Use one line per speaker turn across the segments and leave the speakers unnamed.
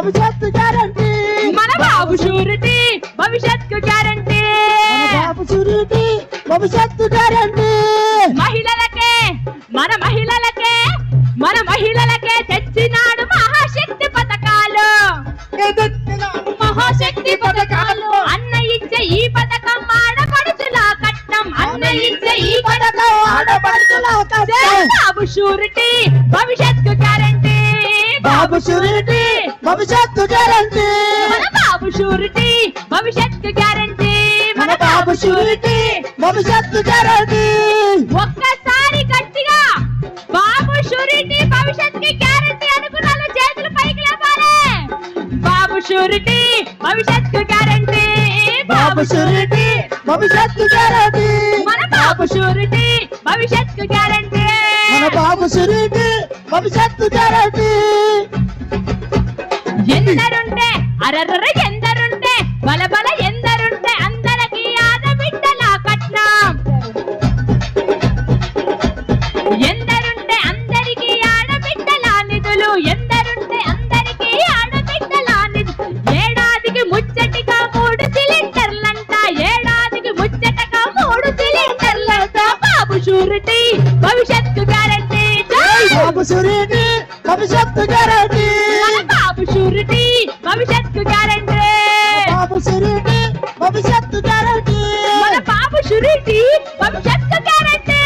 భవిష్యత్తు గ్యారంటీ
మన బాబు షూరిటీ భవిష్యత్తు గ్యారంటీ
బాబు షూరిటీ భవిష్యత్తు గ్యారంటీ
మహిళలకే మన మహిళలకే తెచ్చినాడు మహాశక్తి పథకాలు అన్న ఇచ్చే ఈ పథకం ఆడపడుచుల కట్నం అన్న ఇచ్చే ఈ పథకం
ఆడపడుచుల కట్నం
బాబు షూరిటీ భవిష్యత్తు గ్యారంటీ
బాబు షూరిటీ భవిష్యత్తు గ్యారంటీ
మన బాబు షూరిటీ భవిష్యత్తు గ్యారంటీ
మన బాబు షూరిటీ భవిష్యత్తు గ్యారంటీ
ఒక్కసారి గట్టిగా బాబు షూరిటీ భవిష్యత్తుకి గ్యారంటీ అనుకున్నాను చేతులు పైకి లేపాలి బాబు షూరిటీ భవిష్యత్తు గ్యారంటీ
బాబు షూరిటీ భవిష్యత్తు గ్యారంటీ
మన బాబు షూరిటీ భవిష్యత్తు గ్యారంటీ
మన బాబు షూరిటీ భవిష్యత్తు గ్యారంటీ
ఎందరుంటే అరర్ర ఎందరుంటే బలబల ఎందరుంటే అందరికి ఆడబిడ్డల కట్నం ఎందరుంటే అందరికి ఆడబిడ్డల నిధులు ఎందరుంటే అందరికి ఆడబిడ్డల నిధులు ఏడాదికి ముచ్చటిగా 3 సిలిండర్లంట ఏడాదికి ముచ్చటగా 3 సిలిండర్లంట బాబు షూరిటీ భవిష్యత్తు గ్యారంటీ
బాబు షూరిటీ భవిష్యత్తు గ్యారంటీ
బాబు షూరిటీ భవిష్యత్తు గ్యారంటీ
బాబు షూరిటీ భవిష్యత్తు గ్యారంటీ
మన బాబు షూరిటీ భవిష్యత్తు గ్యారంటీ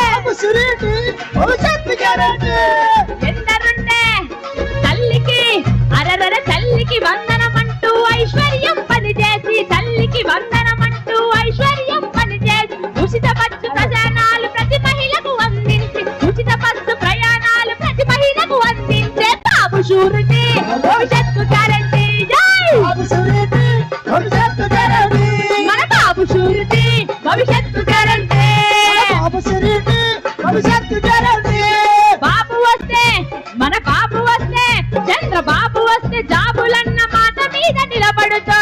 బాబు షూరిటీ భవిష్యత్తు గ్యారంటీ
ఎందరుంటే తల్లికి అరరర తల్లికి వందనమంటూ ఐశ్వర్యం పనిచేసి తల్లికి వందనమంటూ ఐశ్వర్యం పనిచేసి ఉచిత బస్సు ప్రయాణాలు ప్రతి మహిళకు అందించి ఉచిత బస్సు ప్రయాణాలు ప్రతి మహిళకు అందించే బాబు షూరిటీ భవిష్యత్తు గ్యారంటీ
బాబు షూరిటీ భవిష్యత్తు గ్యారంటీ
మన బాబు షూరిటీ భవిష్యత్తు గ్యారంటీ
బాబు షూరిటీ భవిష్యత్తు గ్యారంటీ
బాబు వస్తే మన బాబు వస్తే చంద్రబాబు వస్తే జాబులన్న మాట మీద నిలబడుతూ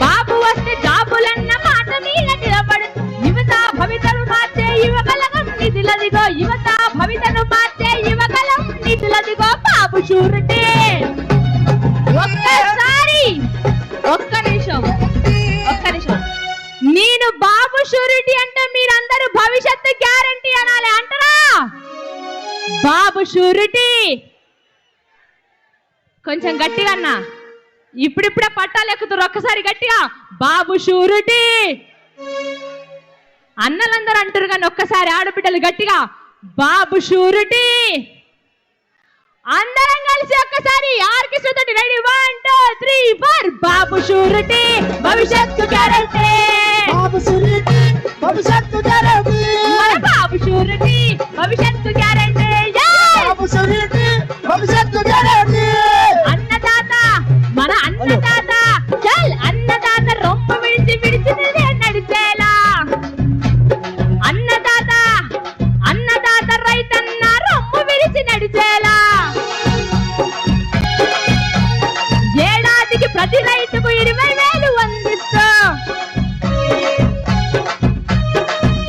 బాబు వస్తే జాబులన్న మాట మీద నిలబడుతూ యువత భవితను మార్చే యువకలగం నిధులదిగో యువత భవితను మార్చే యువకలం నిధులదిగో బాబు షూరిటీ ఒక్క నిమిషం నేను బాబు షూరిటీ అంటే మీరందరూ భవిష్యత్తు గ్యారంటీ అనాలి అంటారా బాబు షూరిటీ కొంచెం గట్టిగా అన్నా ఇప్పుడిప్పుడే పట్టాలు ఎక్కుతారు ఒక్కసారి గట్టిగా బాబు షూరిటీ అన్నలందరూ అంటారు కానీ ఒక్కసారి ఆడబిడ్డలు గట్టిగా బాబు షూరిటీ అందరం కలిసి ఒక్కసారి ఆర్కెస్ట్రా తోటి రెడీ 1 2 3 4 బాబు షూరిటీ భవిష్యత్తు గ్యారంటీ
బాబు షూరిటీ భవిష్యత్తు గ్యారంటీ
మన బాబు షూరిటీ భవిష్యత్తు గ్యారంటీ
బాబు షూరిటీ భవిష్యత్తు గ్యారంటీ
అన్నదాత మన అన్నదాత చల్ అన్నదాత రొమ్మ విడిచి విడిచి నడిచేలా అన్నదాత రైతన్న రొమ్మ విడిచి నడిచేలా ఏడాదికి ప్రతి రైతుకు 20,000 అందిస్తూ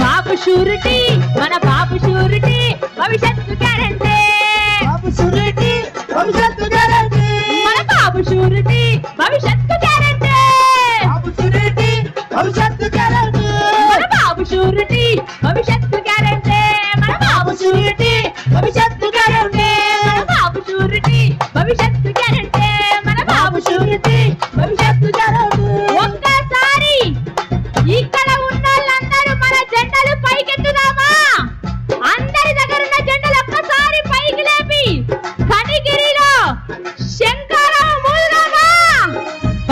బాబు షూరిటీ మన బాబు షూరిటీ భవిష్యత్తు గ్యారంటీ
బాబు షూరిటీ భవిష్యత్తు గ్యారంటీ
మన బాబు షూరిటీ భవిష్యత్తు గ్యారంటీ
బాబు షూరిటీ భవిష్యత్తు గ్యారంటీ
మన బాబు షూరిటీ భవిష్యత్తు గ్యారంటీ మన బాబు షూరిటీ భవిష్యత్తు గ్యారంటీ మన బాబు షూరిటీ భవిష్యత్తు గ్యారంటీ మన బాబు షూరిటీ భవిష్యత్తు గ్యారంటీ ఒక్కసారి ఇక్కడ ఉన్న వాళ్ళందరూ మన జెండలు పైకెత్తుదామా అందరి దగ్గర ఉన్న జెండలు ఒక్కసారి పైకి లేపి కనిగిరిలో శంకరం మూలమా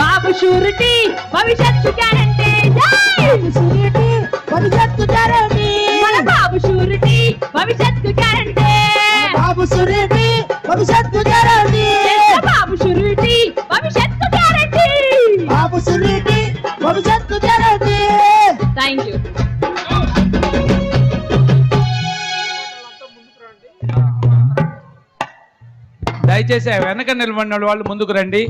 బాబు షూరిటీ భవిష్యత్తు గ్యారంటీ
బాబు షూరిటీ భవిష్యత్తు గ్యారంటీ
మన బాబు షూరిటీ భవిష్యత్తు గ్యారంటీ
బాబు షూరిటీ భవిష్యత్తు గ్యారంటీ
బాబు షూరిటీ భవిష్యత్తు గ్యారంటీ
బాబు షూరిటీ భవిష్యత్తు గ్యారంటీ
థ్యాంక్ యూ
దయచేసి వెనక నిలబడిన వాళ్ళు ముందుకు రండి.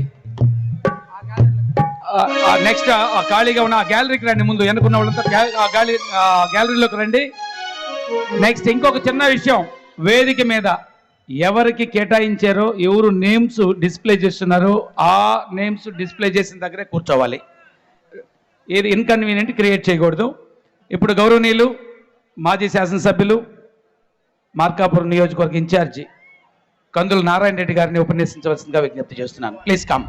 నెక్స్ట్ ఖాళీగా ఉన్న గ్యాలరీకి రండి. ముందు వెనుకున్న వాళ్ళంతా గ్యాలరీలోకి రండి. నెక్స్ట్ ఇంకొక చిన్న విషయం, వేదిక మీద ఎవరికి కేటాయించారో ఎవరు నేమ్స్ డిస్ప్లే చేస్తున్నారో ఆ నేమ్స్ డిస్ప్లే చేసిన దగ్గరే కూర్చోవాలి. ఏది ఇన్కన్వీనియంట్ క్రియేట్ చేయకూడదు. ఇప్పుడు గౌరవనీయులు మాజీ శాసనసభ్యులు మార్కాపురం నియోజకవర్గ ఇన్ఛార్జి కందుల నారాయణ రెడ్డి గారిని ఉపన్యసించవలసిందిగా విజ్ఞప్తి చేస్తున్నాను. Please come.